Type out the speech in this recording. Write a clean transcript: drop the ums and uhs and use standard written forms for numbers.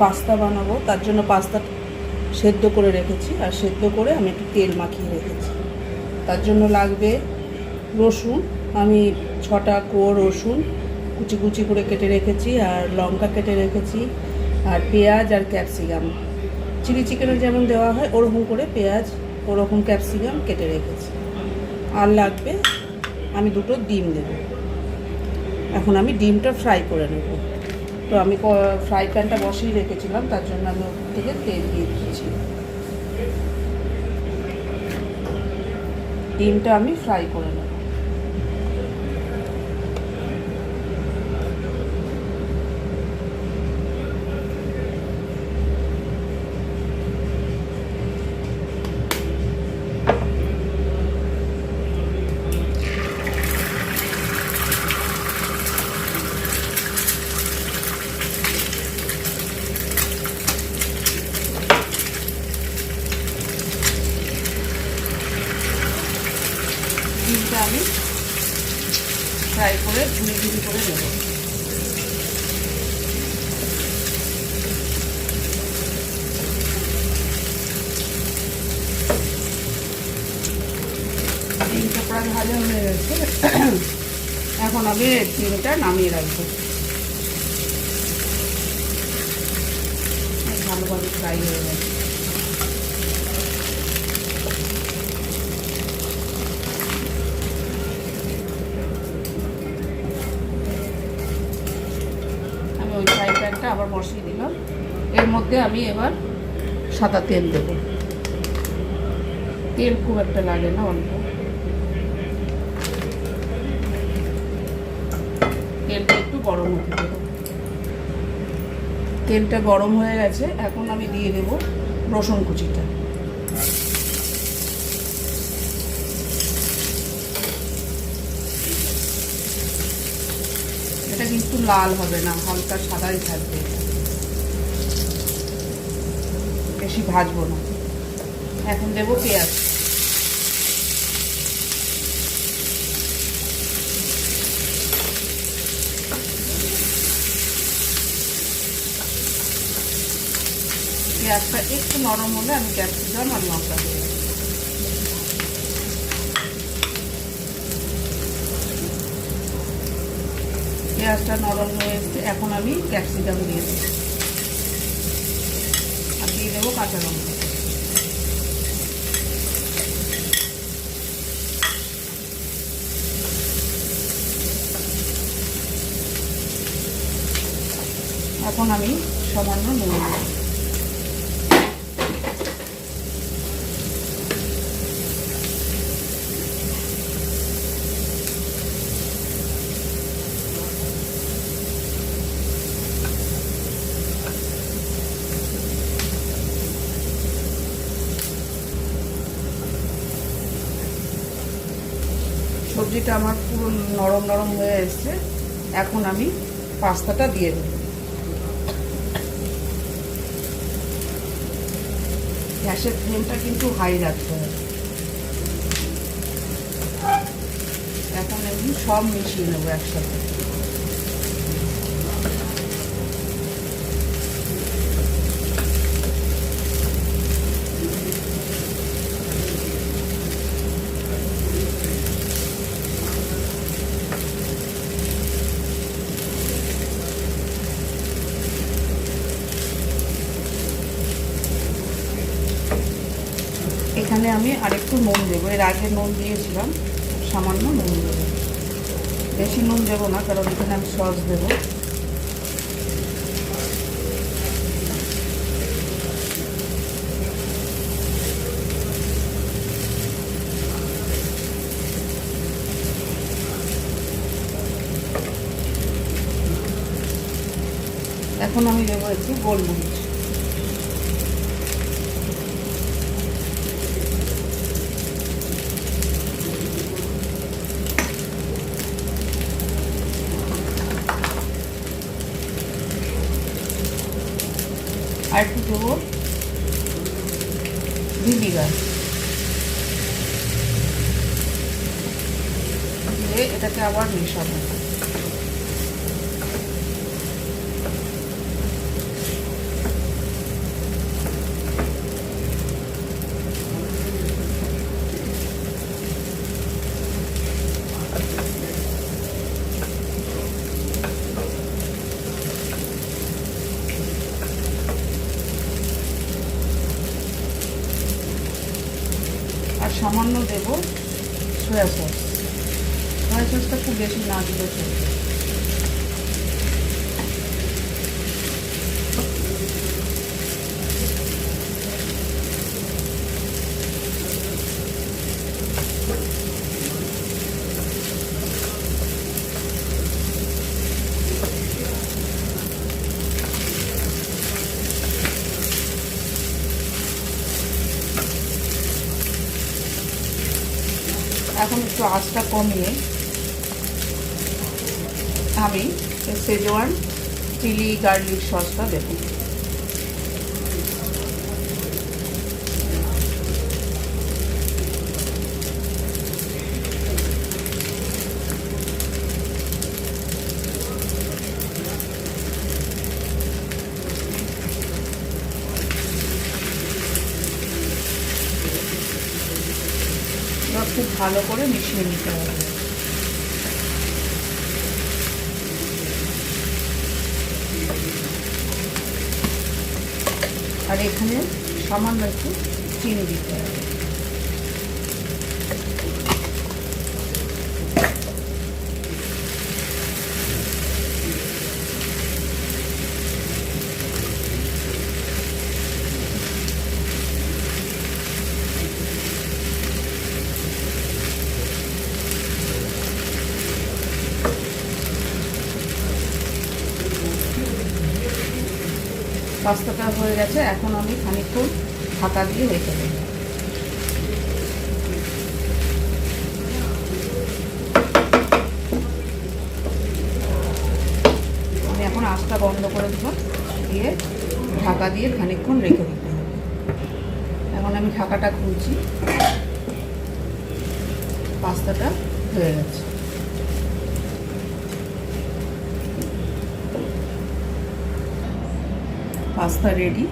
Pasta বানাবো, তার জন্য পাস্তা সেদ্ধ করে রেখেছি, আর সেদ্ধ করে আমি একটু তেল মাখিয়ে রেখেছি। তার জন্য লাগবে রসুন, আমি 6টা কোয়া রসুন কুচি কুচি করে কেটে রেখেছি, আর লঙ্কা কেটে রেখেছি, আর পেঁয়াজ আর ক্যাপসিকাম চিলি চিকেনে যেমন দেওয়া হয় ওরকম করে পেঁয়াজ, ওরকম ক্যাপসিকাম কেটে রেখেছি। আর লাগবে আমি 2টো ডিম দেব। এখন আমি ডিমটা ফ্রাই করে নেব। তো আমি ফ্রাই প্যানটা বসিয়ে রেখেছিলাম, তার জন্য আমি ওপর থেকে তেল দিয়ে দিচ্ছি। ডিমটা আমি ফ্রাই করে নেব। ডিমটা আমি ফ্রাই করে ধুয়ে ধুয়ে করে নেব। ডিমটা প্রায় ভাজা হয়ে গেছে, এখন আমি ডিমটা নামিয়ে রাখবো। ভালোভাবে ফ্রাই হয়ে গেছে। ওই ফ্রাই প্যানটা আবার বসিয়ে দিলাম। এর মধ্যে আমি এবার সাদা তেল দেব। তেল খুব একটা লাগে না, অল্প। তেলটা একটু গরম হতে দেব। তেলটা গরম হয়ে গেছে, এখন আমি দিয়ে দেব রসুন কুচিটা। এটা কিন্তু লাল হবে না, হালকা সাদাই থাকবে, বেশি ভাজবো না। এখন দেবো পেঁয়াজ। পেঁয়াজটা একটু নরম হলে আমি ক্যাপসিকাম আর লঙ্কা দেবো। পেঁয়াজটা নরম হয়ে এসেছে, এখন আমি ক্যাপসিকাম দিয়ে দেবো, আর দিয়ে দেবো কাঁচা লঙ্কা। এখন আমি সামান্য নুন দেব। সবজিটা আমার পুরো নরম নরম হয়ে এসছে, এখন আমি পাস্তাটা দিয়ে দেব। গ্যাসের ফ্লেমটা কিন্তু হাই রাখতে হবে। এখন আমি সব মিশিয়ে নেবো একসাথে। এখানে আমি আরেকটু নুন দেবো, এর আগে নুন দিয়েছিলাম, সামান্য নুন দেবো, বেশি নুন দেবো না, কারণ এখানে আমি সস দেবো। এখন আমি দেবো একটু গোলমরিচ। আর একটু দেবো ভিনিগার, দিয়ে এটাকে আবার মেশাবো। সামান্য দেব সয়া সস। সয়া সসটা খুব বেশি না দিলে চলবে। এখন একটু আঁচটা কমিয়ে আমি শেজওয়ান চিলি গার্লিক সসটা দেবো। খুব ভালো করে মিশিয়ে নিতে হবে। আর এখানে সামান্য একটু চিনি দিতে হবে। পাস্তাটা হয়ে গেছে, এখন আমি খানিকক্ষণ ঢাকা দিয়ে রেখে দেব। আমি এখন আঁচটা বন্ধ করে দেবো, দিয়ে ঢাকা দিয়ে খানিকক্ষণ রেখে দিতে হবে। এখন আমি ঢাকাটা খুলছি, পাস্তাটা হয়ে গেছে। Pasta ready.